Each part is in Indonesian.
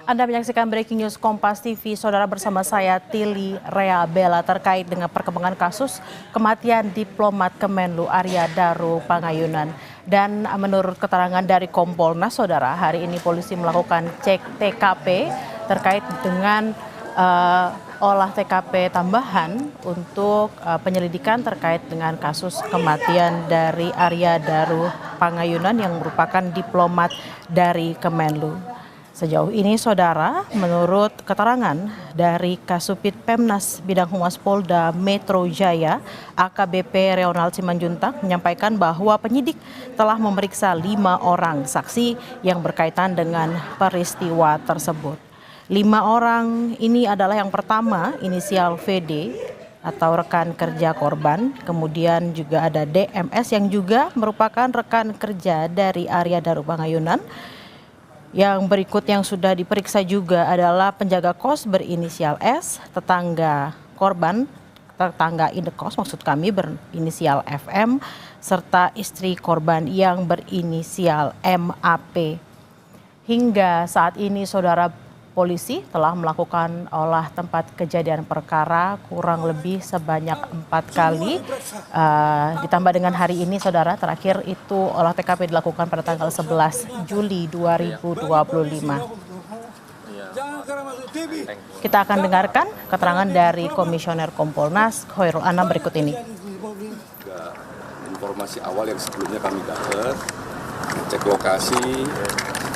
Anda menyaksikan Breaking News Kompas TV, saudara, bersama saya Tili Rea Bella terkait dengan perkembangan kasus kematian diplomat Kemenlu Arya Daru Pangayunan. Dan menurut keterangan dari Kompolnas, saudara, hari ini polisi melakukan cek TKP terkait dengan olah TKP tambahan untuk penyelidikan terkait dengan kasus kematian dari Arya Daru Pangayunan yang merupakan diplomat dari Kemenlu. Sejauh ini, saudara, menurut keterangan dari Kasubit Pemnas Bidang Humas Polda Metro Jaya, AKBP Reonald Simanjuntak menyampaikan bahwa penyidik telah memeriksa 5 orang saksi yang berkaitan dengan peristiwa tersebut. 5 orang ini adalah yang pertama inisial VD atau rekan kerja korban, kemudian juga ada DMS yang juga merupakan rekan kerja dari Arya Daru Pangayunan. Yang berikut yang sudah diperiksa juga adalah penjaga kos berinisial S, tetangga korban, tetangga indekos maksud kami berinisial FM, serta istri korban yang berinisial MAP. Hingga saat ini, saudara, polisi telah melakukan olah tempat kejadian perkara kurang lebih sebanyak 4 kali. Ditambah dengan hari ini, saudara, terakhir itu olah TKP dilakukan pada tanggal 11 Juli 2025. Kita akan dengarkan keterangan dari Komisioner Kompolnas Khairul Anam berikut ini. Informasi awal yang sebelumnya kami dapat, cek lokasi,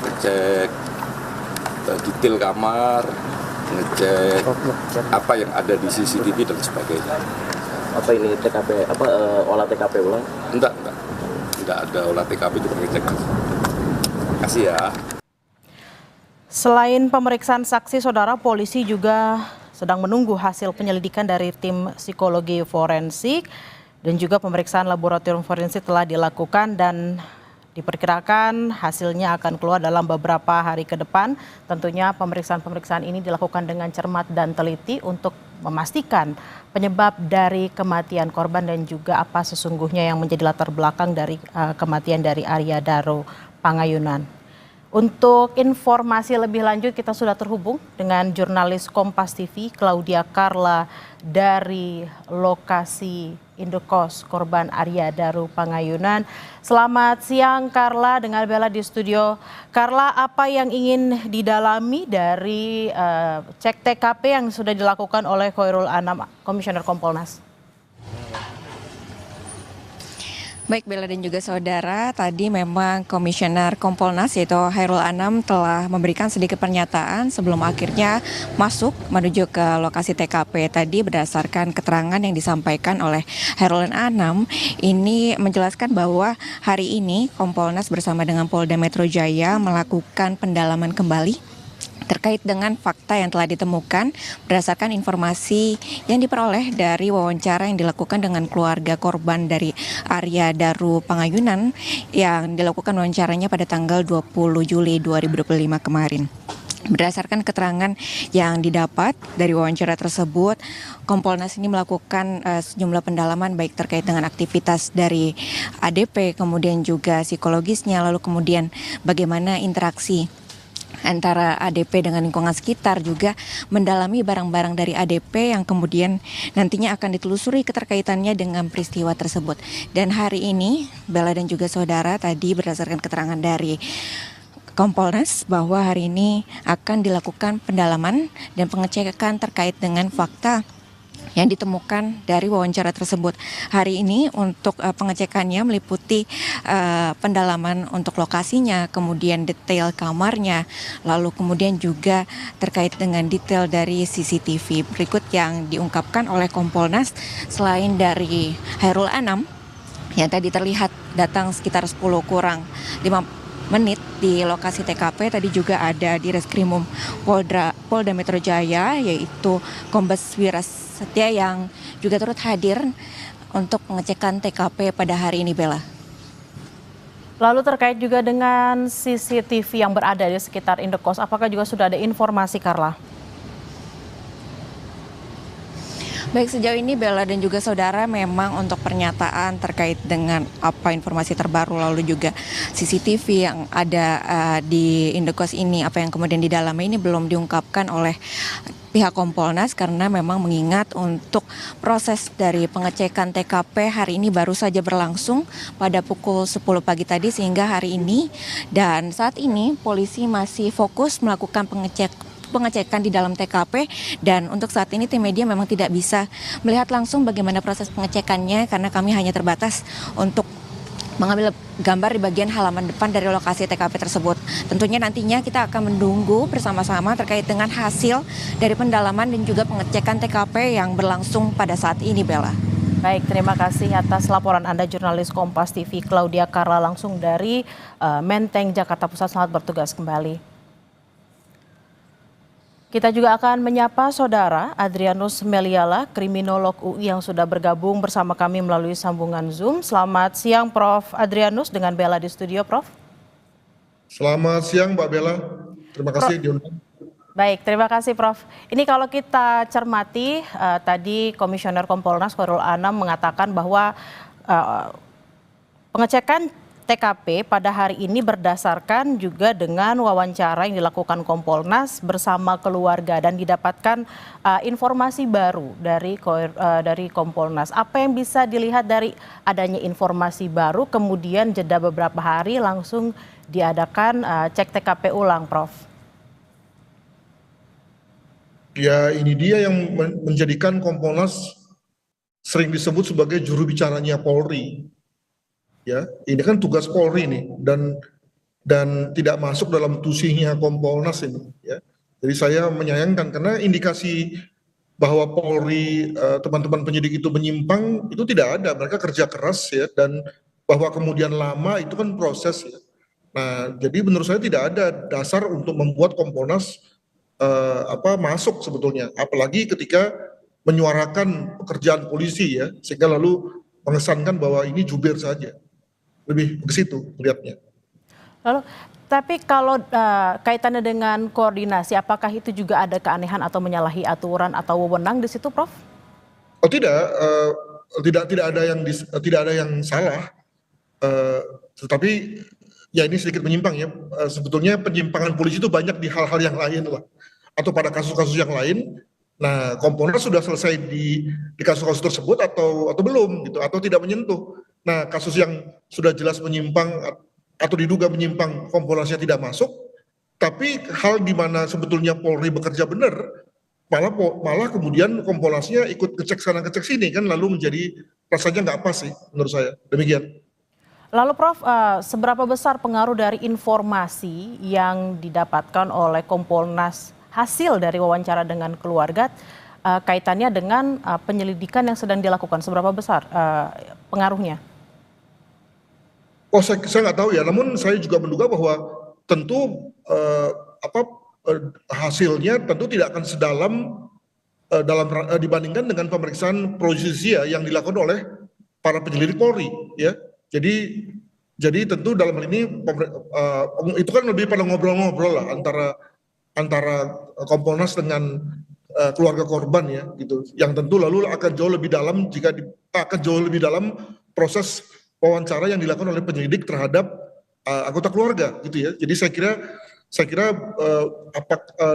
ngecek detail kamar, ngecek apa yang ada di CCTV dan sebagainya. Apa ini TKP, olah TKP ulang? Enggak ada olah TKP, cuma ngecek. Kasih ya. Selain pemeriksaan saksi, saudara, polisi juga sedang menunggu hasil penyelidikan dari tim psikologi forensik dan juga pemeriksaan laboratorium forensik telah dilakukan dan diperkirakan hasilnya akan keluar dalam beberapa hari ke depan. Tentunya pemeriksaan-pemeriksaan ini dilakukan dengan cermat dan teliti untuk memastikan penyebab dari kematian korban dan juga apa sesungguhnya yang menjadi latar belakang dari kematian dari Arya Daru Pangayunan. Untuk informasi lebih lanjut, kita sudah terhubung dengan jurnalis Kompas TV Claudia Carla dari lokasi indekos korban Arya Daru Pangayunan. Selamat siang, Carla, dengan Bella di studio. Carla, apa yang ingin didalami dari cek TKP yang sudah dilakukan oleh Khairul Anam, Komisioner Kompolnas? Baik, Bella dan juga saudara, tadi memang Komisioner Kompolnas yaitu Khairul Anam telah memberikan sedikit pernyataan sebelum akhirnya masuk menuju ke lokasi TKP. Tadi berdasarkan keterangan yang disampaikan oleh Khairul Anam, ini menjelaskan bahwa hari ini Kompolnas bersama dengan Polda Metro Jaya melakukan pendalaman kembali terkait dengan fakta yang telah ditemukan berdasarkan informasi yang diperoleh dari wawancara yang dilakukan dengan keluarga korban dari Arya Daru Pangayunan yang dilakukan wawancaranya pada tanggal 20 Juli 2025 kemarin. Berdasarkan keterangan yang didapat dari wawancara tersebut, Kompolnas ini melakukan sejumlah pendalaman baik terkait dengan aktivitas dari ADP, kemudian juga psikologisnya, lalu kemudian bagaimana interaksi antara ADP dengan lingkungan sekitar, juga mendalami barang-barang dari ADP yang kemudian nantinya akan ditelusuri keterkaitannya dengan peristiwa tersebut. Dan hari ini, Bella dan juga saudara, tadi berdasarkan keterangan dari Kompolnas bahwa hari ini akan dilakukan pendalaman dan pengecekan terkait dengan fakta yang ditemukan dari wawancara tersebut. Hari ini untuk pengecekannya meliputi pendalaman untuk lokasinya, kemudian detail kamarnya, lalu kemudian juga terkait dengan detail dari CCTV. Berikut yang diungkapkan oleh Kompolnas selain dari Khairul Anam yang tadi terlihat datang sekitar 10 kurang 5 menit di lokasi TKP. Tadi juga ada di Reskrimum Polda Metro Jaya yaitu Kombes Wiras Setia yang juga turut hadir untuk pengecekan TKP pada hari ini, Bella. Lalu terkait juga dengan CCTV yang berada di sekitar indekos, apakah juga sudah ada informasi, Carla? Baik, sejauh ini Bella dan juga saudara memang untuk pernyataan terkait dengan apa informasi terbaru lalu juga CCTV yang ada di Indokos ini, apa yang kemudian di dalamnya ini belum diungkapkan oleh pihak Kompolnas karena memang mengingat untuk proses dari pengecekan TKP hari ini baru saja berlangsung pada pukul 10 pagi tadi sehingga hari ini dan saat ini polisi masih fokus melakukan pengecekan di dalam TKP dan untuk saat ini tim media memang tidak bisa melihat langsung bagaimana proses pengecekannya karena kami hanya terbatas untuk mengambil gambar di bagian halaman depan dari lokasi TKP tersebut. Tentunya nantinya kita akan menunggu bersama-sama terkait dengan hasil dari pendalaman dan juga pengecekan TKP yang berlangsung pada saat ini, Bella. Baik, terima kasih atas laporan Anda jurnalis Kompas TV Claudia Carla langsung dari Menteng, Jakarta Pusat. Selamat bertugas kembali. Kita juga akan menyapa Saudara Adrianus Meliala, kriminolog UI yang sudah bergabung bersama kami melalui sambungan Zoom. Selamat siang Prof. Adrianus, dengan Bella di studio, Prof. Selamat siang Mbak Bella, terima kasih diundang. Baik, terima kasih Prof. Ini kalau kita cermati, tadi Komisioner Kompolnas Khairul Anam mengatakan bahwa pengecekan TKP pada hari ini berdasarkan juga dengan wawancara yang dilakukan Kompolnas bersama keluarga dan didapatkan informasi baru dari Kompolnas. Apa yang bisa dilihat dari adanya informasi baru kemudian jeda beberapa hari langsung diadakan cek TKP ulang, Prof? Ya, ini dia yang menjadikan Kompolnas sering disebut sebagai juru bicaranya Polri. Ya, ini kan tugas Polri nih dan tidak masuk dalam tusinya Kompolnas ini. Ya, jadi saya menyayangkan karena indikasi bahwa Polri teman-teman penyidik itu menyimpang itu tidak ada. Mereka kerja keras ya dan bahwa kemudian lama itu kan proses ya. Nah, jadi menurut saya tidak ada dasar untuk membuat Kompolnas masuk sebetulnya, apalagi ketika menyuarakan pekerjaan polisi ya, sehingga lalu mengesankan bahwa ini jubir saja. Lebih ke situ melihatnya. Lalu, tapi kalau kaitannya dengan koordinasi, apakah itu juga ada keanehan atau menyalahi aturan atau wewenang di situ, Prof? Oh tidak, tidak ada yang salah, tetapi ya ini sedikit menyimpang ya. Sebetulnya penyimpangan polisi itu banyak di hal-hal yang lain lah, atau pada kasus-kasus yang lain. Nah, Kompolnas sudah selesai di kasus-kasus tersebut atau belum gitu, atau tidak menyentuh. Nah, kasus yang sudah jelas menyimpang atau diduga menyimpang, Kompolnasnya tidak masuk. Tapi hal di mana sebetulnya Polri bekerja benar, malah kemudian Kompolnasnya ikut ngecek sana ngecek sini kan, lalu menjadi rasanya nggak pas sih menurut saya. Demikian. Lalu Prof, seberapa besar pengaruh dari informasi yang didapatkan oleh Kompolnas hasil dari wawancara dengan keluarga kaitannya dengan penyelidikan yang sedang dilakukan, seberapa besar pengaruhnya? Oh, saya nggak tahu ya. Namun saya juga menduga bahwa tentu hasilnya tentu tidak akan sedalam dibandingkan dengan pemeriksaan pro justisia yang dilakukan oleh para penyelidik Polri. Ya, jadi tentu dalam hal ini itu kan lebih pada ngobrol-ngobrol lah antara Kompolnas dengan keluarga korban ya gitu, yang tentu lalu akan jauh lebih dalam proses wawancara yang dilakukan oleh penyelidik terhadap anggota keluarga gitu ya. Jadi saya kira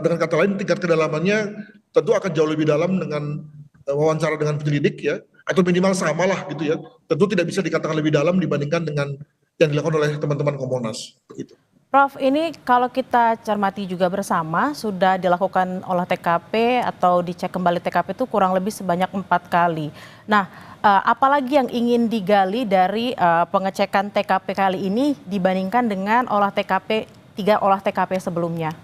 dengan kata lain tingkat kedalamannya tentu akan jauh lebih dalam dengan wawancara dengan penyelidik ya, atau minimal sama lah gitu ya. Tentu tidak bisa dikatakan lebih dalam dibandingkan dengan yang dilakukan oleh teman-teman Kompolnas begitu. Prof, ini kalau kita cermati juga bersama, sudah dilakukan olah TKP atau dicek kembali TKP itu kurang lebih sebanyak 4 kali. Nah, apalagi yang ingin digali dari pengecekan TKP kali ini dibandingkan dengan 3 olah TKP sebelumnya?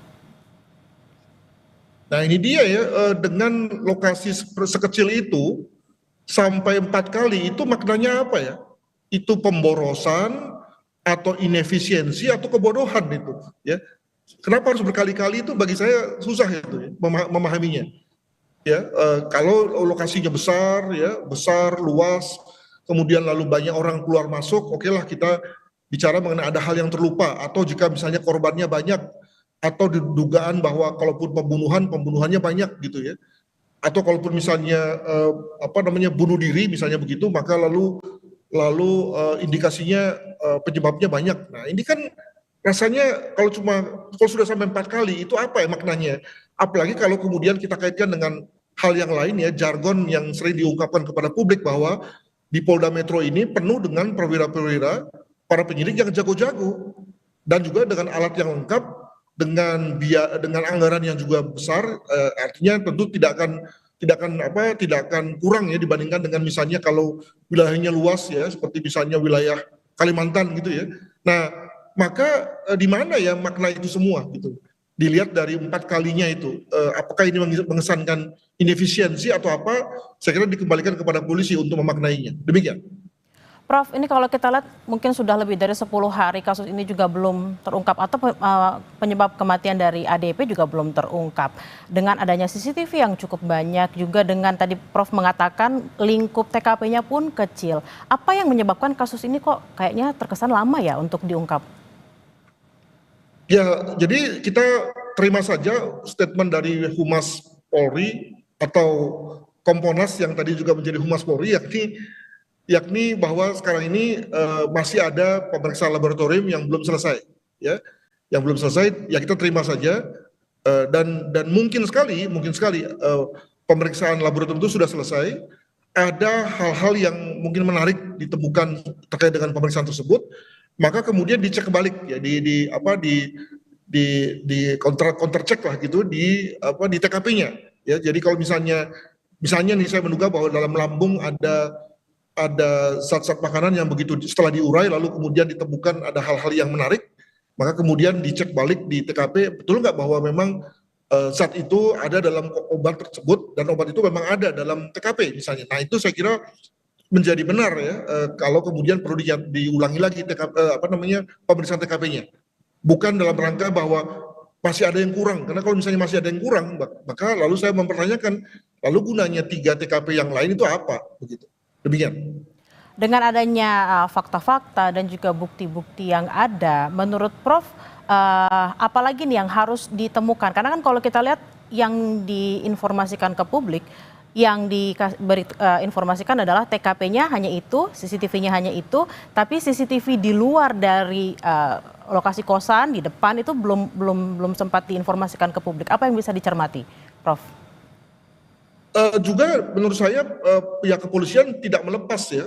Nah ini dia ya, dengan lokasi sekecil itu sampai 4 kali itu maknanya apa ya? Itu pemborosan atau inefisiensi atau kebodohan itu ya. Kenapa harus berkali-kali itu bagi saya susah itu ya, memahaminya ya. Kalau lokasinya besar ya, besar luas, kemudian lalu banyak orang keluar masuk, oke lah kita bicara mengenai ada hal yang terlupa, atau jika misalnya korbannya banyak atau dugaan bahwa kalaupun pembunuhannya banyak gitu ya. atau kalaupun misalnya bunuh diri misalnya begitu, maka lalu indikasinya penyebabnya banyak. Nah ini kan rasanya kalau sudah sampai 4 kali itu apa ya maknanya? Apalagi kalau kemudian kita kaitkan dengan hal yang lain ya, jargon yang sering diungkapkan kepada publik bahwa di Polda Metro ini penuh dengan perwira-perwira para penyidik yang jago-jago dan juga dengan alat yang lengkap, dengan anggaran yang juga besar, artinya tentu tidak akan kurang ya dibandingkan dengan misalnya kalau wilayahnya luas ya, seperti misalnya wilayah Kalimantan gitu ya. Nah maka di mana ya makna itu semua gitu? Dilihat dari 4 kalinya itu, apakah ini mengesankan inefisiensi atau apa? Saya kira dikembalikan kepada polisi untuk memaknainya. Demikian. Prof, ini kalau kita lihat mungkin sudah lebih dari 10 hari kasus ini juga belum terungkap atau penyebab kematian dari ADP juga belum terungkap. Dengan adanya CCTV yang cukup banyak, juga dengan tadi Prof mengatakan lingkup TKP-nya pun kecil. Apa yang menyebabkan kasus ini kok kayaknya terkesan lama ya untuk diungkap? Ya, jadi kita terima saja statement dari Humas Polri atau Kompolnas yang tadi juga menjadi Humas Polri, yakni bahwa sekarang ini masih ada pemeriksaan laboratorium yang belum selesai, ya, ya kita terima saja, dan mungkin sekali pemeriksaan laboratorium itu sudah selesai. Ada hal-hal yang mungkin menarik ditemukan terkait dengan pemeriksaan tersebut, maka kemudian dicek balik ya di counter check lah gitu di TKP-nya ya. Jadi kalau misalnya nih saya menduga bahwa dalam lambung ada zat-zat makanan yang begitu setelah diurai lalu kemudian ditemukan ada hal-hal yang menarik, maka kemudian dicek balik di TKP betul nggak bahwa memang zat itu ada dalam obat tersebut dan obat itu memang ada dalam TKP misalnya. Nah itu saya kira menjadi benar ya, kalau kemudian perlu diulangi lagi pemeriksaan TKP-nya. Bukan dalam rangka bahwa masih ada yang kurang, karena kalau misalnya masih ada yang kurang, maka lalu saya mempertanyakan, lalu gunanya 3 TKP yang lain itu apa? Begitu. Demikian. Dengan adanya fakta-fakta dan juga bukti-bukti yang ada, menurut Prof, apalagi nih yang harus ditemukan? Karena kan kalau kita lihat yang diinformasikan ke publik, yang diberi informasikan adalah TKP-nya hanya itu, CCTV-nya hanya itu, tapi CCTV di luar dari lokasi kosan di depan itu belum sempat diinformasikan ke publik. Apa yang bisa dicermati, Prof? Juga menurut saya pihak kepolisian tidak melepas ya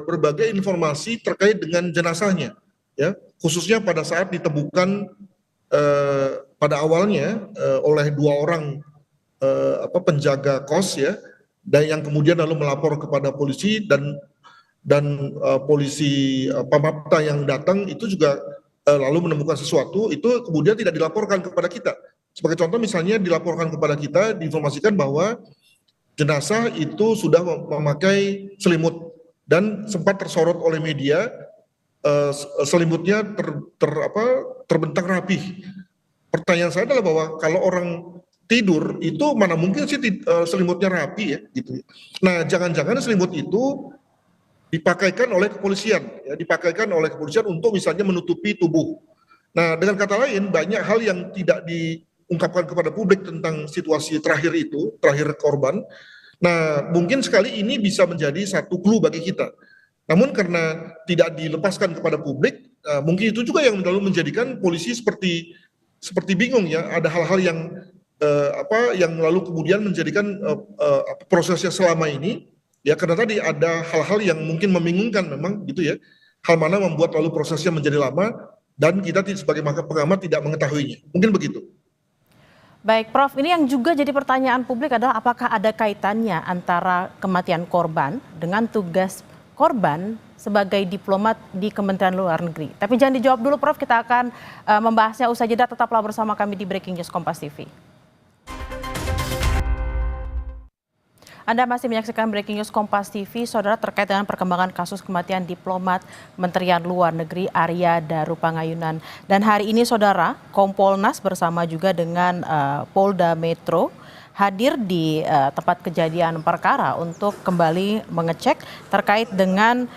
berbagai informasi terkait dengan jenazahnya, ya khususnya pada saat ditemukan pada awalnya oleh 2 orang penjaga kos ya, dan yang kemudian lalu melapor kepada polisi dan polisi Pamapta yang datang itu juga lalu menemukan sesuatu itu kemudian tidak dilaporkan kepada kita. Sebagai contoh misalnya dilaporkan kepada kita, diinformasikan bahwa jenazah itu sudah memakai selimut dan sempat tersorot oleh media, selimutnya terbentang rapih. Pertanyaan saya adalah bahwa kalau orang tidur itu mana mungkin sih selimutnya rapi ya gitu. Nah, jangan-jangan selimut itu dipakaikan oleh kepolisian ya, untuk misalnya menutupi tubuh. Nah, dengan kata lain banyak hal yang tidak diungkapkan kepada publik tentang situasi terakhir korban. Nah, mungkin sekali ini bisa menjadi satu clue bagi kita. Namun karena tidak dilepaskan kepada publik, mungkin itu juga yang lalu menjadikan polisi seperti bingung ya, ada hal-hal yang lalu kemudian menjadikan prosesnya selama ini ya, karena tadi ada hal-hal yang mungkin membingungkan memang gitu ya, hal mana membuat lalu prosesnya menjadi lama dan kita sebagai pengamat tidak mengetahuinya, mungkin begitu. Baik Prof, ini yang juga jadi pertanyaan publik adalah apakah ada kaitannya antara kematian korban dengan tugas korban sebagai diplomat di Kementerian Luar Negeri. Tapi jangan dijawab dulu Prof, kita akan membahasnya usai jeda, tetaplah bersama kami di Breaking News Kompas TV. Anda masih menyaksikan Breaking News Kompas TV, saudara, terkait dengan perkembangan kasus kematian diplomat Kementerian Luar Negeri Arya Daru Pangayunan. Dan hari ini saudara, Kompolnas bersama juga dengan Polda Metro hadir di tempat kejadian perkara untuk kembali mengecek terkait dengan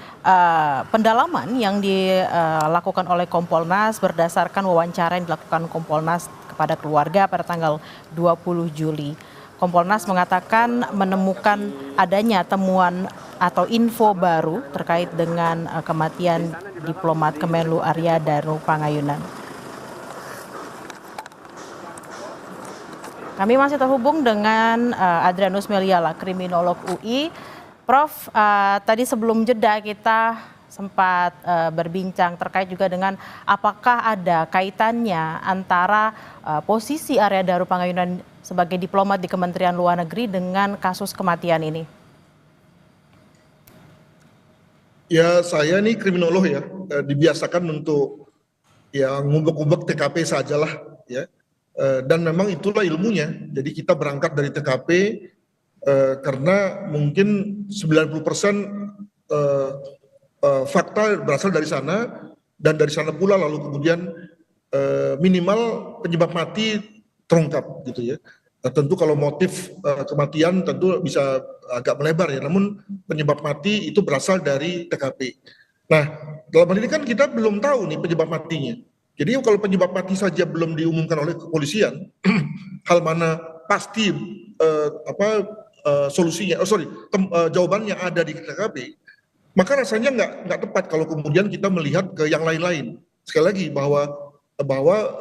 pendalaman yang dilakukan oleh Kompolnas berdasarkan wawancara yang dilakukan Kompolnas kepada keluarga pada tanggal 20 Juli. Kompolnas mengatakan menemukan adanya temuan atau info baru terkait dengan kematian diplomat Kemenlu Arya Daru Pangayunan. Kami masih terhubung dengan Adrianus Meliala, kriminolog UI. Prof, tadi sebelum jeda kita sempat berbincang terkait juga dengan apakah ada kaitannya antara posisi Arya Daru Pangayunan sebagai diplomat di Kementerian Luar Negeri dengan kasus kematian ini. Ya, saya nih kriminolog ya, dibiasakan untuk ya ngubek-ngubek TKP sajalah ya. Dan memang itulah ilmunya. Jadi kita berangkat dari TKP karena mungkin 90% fakta berasal dari sana, dan dari sana pula lalu kemudian minimal penyebab mati terungkap gitu ya. Nah, tentu kalau motif kematian tentu bisa agak melebar ya, namun penyebab mati itu berasal dari TKP. Nah, dalam hal ini kan kita belum tahu nih penyebab matinya. Jadi kalau penyebab mati saja belum diumumkan oleh kepolisian, hal mana pasti solusinya, jawabannya ada di TKP, maka rasanya nggak tepat kalau kemudian kita melihat ke yang lain-lain. Sekali lagi bahwa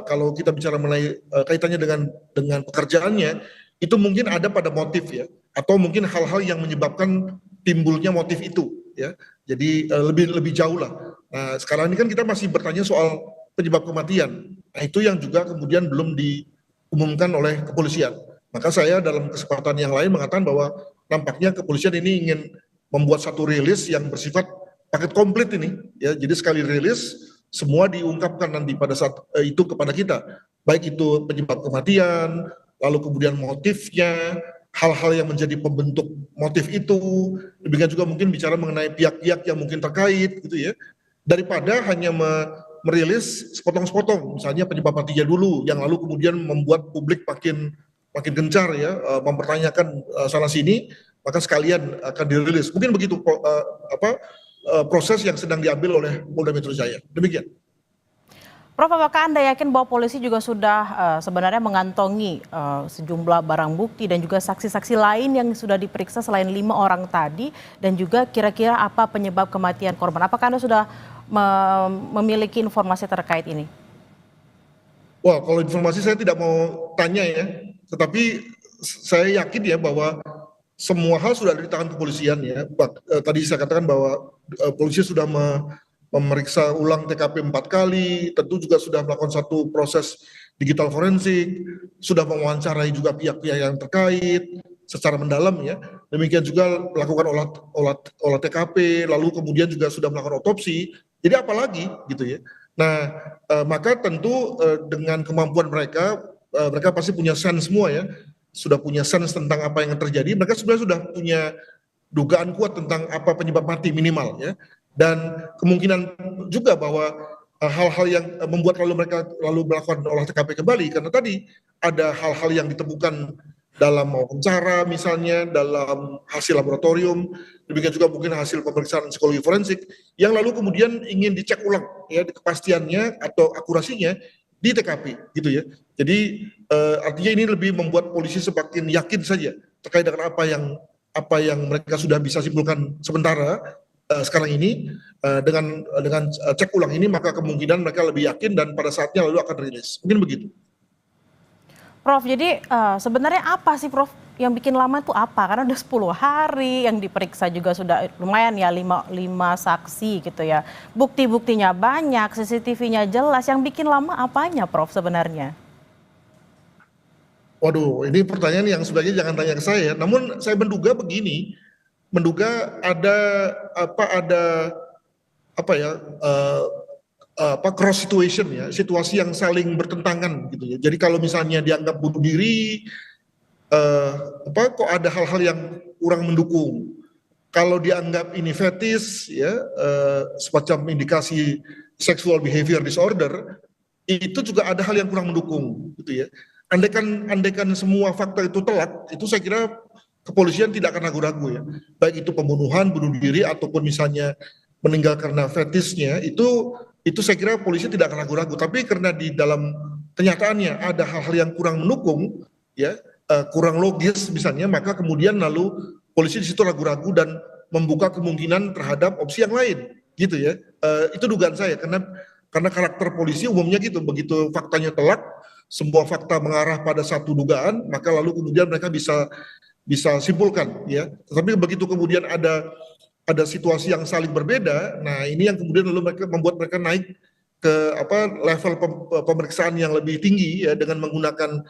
kalau kita bicara mengenai kaitannya dengan pekerjaannya, itu mungkin ada pada motif ya, atau mungkin hal-hal yang menyebabkan timbulnya motif itu ya. Jadi lebih jauh lah. Nah, sekarang ini kan kita masih bertanya soal penyebab kematian. Nah, itu yang juga kemudian belum diumumkan oleh kepolisian. Maka saya dalam kesempatan yang lain mengatakan bahwa nampaknya kepolisian ini ingin membuat satu rilis yang bersifat paket komplit ini ya. Jadi sekali rilis semua diungkapkan nanti pada saat itu kepada kita, baik itu penyebab kematian, lalu kemudian motifnya, hal-hal yang menjadi pembentuk motif itu, demikian juga mungkin bicara mengenai pihak-pihak yang mungkin terkait gitu ya, daripada hanya merilis sepotong-sepotong, misalnya penyebab matinya dulu, yang lalu kemudian membuat publik makin gencar ya, mempertanyakan sana sini, maka sekalian akan dirilis. Mungkin begitu proses yang sedang diambil oleh Polda Metro Jaya. Demikian. Prof, apakah Anda yakin bahwa polisi juga sudah sebenarnya mengantongi sejumlah barang bukti dan juga saksi-saksi lain yang sudah diperiksa selain 5 orang tadi, dan juga kira-kira apa penyebab kematian korban? Apakah Anda sudah memiliki informasi terkait ini? Wah, kalau informasi saya tidak mau tanya ya, tetapi saya yakin ya bahwa semua hal sudah ada di tangan kepolisian ya. Tadi saya katakan bahwa polisi sudah memeriksa ulang TKP 4 kali, tentu juga sudah melakukan satu proses digital forensik, sudah mewawancarai juga pihak-pihak yang terkait secara mendalam ya. Demikian juga melakukan olah TKP, lalu kemudian juga sudah melakukan otopsi. Jadi apalagi gitu ya. Nah, maka tentu dengan kemampuan mereka pasti punya sense semua ya. Sudah punya sense tentang apa yang terjadi, mereka sebenarnya sudah punya dugaan kuat tentang apa penyebab mati minimal ya. Dan kemungkinan juga bahwa hal-hal yang membuat mereka melakukan olah TKP kembali, karena tadi ada hal-hal yang ditemukan dalam wawancara misalnya, dalam hasil laboratorium, demikian juga mungkin hasil pemeriksaan psikologi forensik, yang lalu kemudian ingin dicek ulang ya kepastiannya atau akurasinya di TKP gitu ya. Jadi artinya ini lebih membuat polisi semakin yakin saja terkait dengan apa yang mereka sudah bisa simpulkan sementara sekarang ini, dengan cek ulang ini, maka kemungkinan mereka lebih yakin dan pada saatnya lalu akan rilis. Mungkin begitu. Prof, jadi sebenarnya apa sih Prof yang bikin lama itu apa? Karena udah 10 hari, yang diperiksa juga sudah lumayan ya, 5 saksi gitu ya. Bukti-buktinya banyak, CCTV-nya jelas, yang bikin lama apanya Prof sebenarnya? Waduh, ini pertanyaan yang sebenarnya jangan tanya ke saya. Namun saya menduga begini, ada cross situation ya, situasi yang saling bertentangan gitu ya. Jadi kalau misalnya dianggap bunuh diri, kok ada hal-hal yang kurang mendukung. Kalau dianggap ini fetis ya, semacam indikasi sexual behavior disorder, itu juga ada hal yang kurang mendukung gitu ya. Andaikan semua fakta itu telak, itu saya kira kepolisian tidak akan ragu-ragu ya. Baik itu pembunuhan, bunuh diri, ataupun misalnya meninggal karena fetisnya, itu saya kira polisi tidak akan ragu-ragu. Tapi karena di dalam kenyataannya ada hal-hal yang kurang mendukung ya, kurang logis misalnya, maka kemudian lalu polisi di situ ragu-ragu dan membuka kemungkinan terhadap opsi yang lain, gitu ya. Itu dugaan saya, karena karakter polisi umumnya gitu, begitu faktanya telak, semua fakta mengarah pada satu dugaan, maka lalu kemudian mereka bisa simpulkan, ya. Tetapi begitu kemudian ada situasi yang saling berbeda, nah ini yang kemudian lalu membuat mereka naik ke level pemeriksaan yang lebih tinggi, ya, dengan menggunakan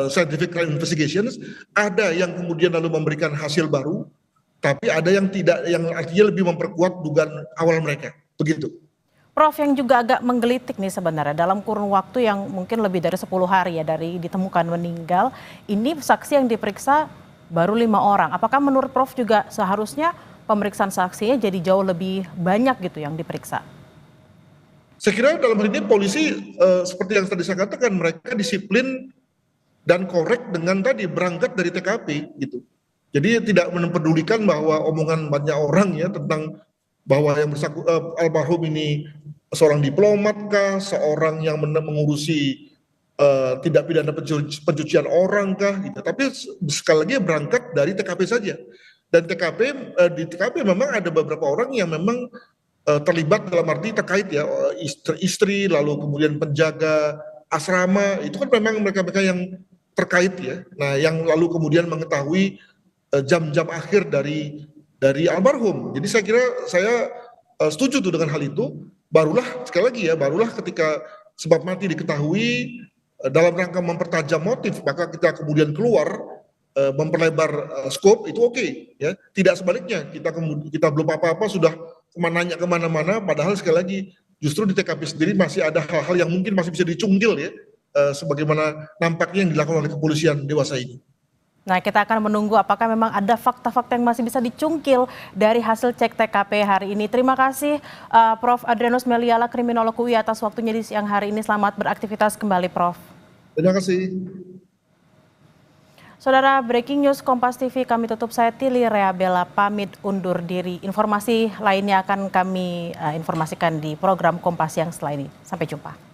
scientific crime investigations. Ada yang kemudian lalu memberikan hasil baru, tapi ada yang tidak, yang artinya lebih memperkuat dugaan awal mereka, begitu. Prof, yang juga agak menggelitik nih sebenarnya dalam kurun waktu yang mungkin lebih dari 10 hari ya dari ditemukan meninggal, ini saksi yang diperiksa baru 5 orang. Apakah menurut Prof juga seharusnya pemeriksaan saksinya jadi jauh lebih banyak gitu yang diperiksa? Saya kira dalam hal ini polisi seperti yang tadi saya katakan, mereka disiplin dan korek dengan tadi berangkat dari TKP gitu. Jadi tidak mempedulikan bahwa omongan banyak orang ya tentang bahwa yang almarhum ini seorang diplomat kah, seorang yang mengurusi tidak pidana pencucian orang kah gitu. Tapi sekali lagi berangkat dari TKP saja. Dan di TKP memang ada beberapa orang yang memang terlibat dalam arti terkait ya, istri, lalu kemudian penjaga asrama, itu kan memang mereka-mereka yang terkait ya. Nah, yang lalu kemudian mengetahui jam-jam akhir dari almarhum. Jadi saya kira saya setuju tuh dengan hal itu. Barulah sekali lagi ya, barulah ketika sebab mati diketahui dalam rangka mempertajam motif, maka kita kemudian keluar memperlebar skop, itu oke, ya. Tidak sebaliknya, kita belum apa-apa sudah nanya kemana-mana, padahal sekali lagi justru di TKP sendiri masih ada hal-hal yang mungkin masih bisa dicunggil ya, sebagaimana nampaknya yang dilakukan oleh kepolisian dewasa ini. Nah, kita akan menunggu apakah memang ada fakta-fakta yang masih bisa dicungkil dari hasil cek TKP hari ini. Terima kasih Prof. Adrianus Meliala, kriminolog UI, atas waktunya di siang hari ini. Selamat beraktivitas kembali, Prof. Terima kasih. Saudara, breaking news Kompas TV kami tutup. Saya Tili Reabella pamit undur diri. Informasi lainnya akan kami informasikan di program Kompas yang setelah ini. Sampai jumpa.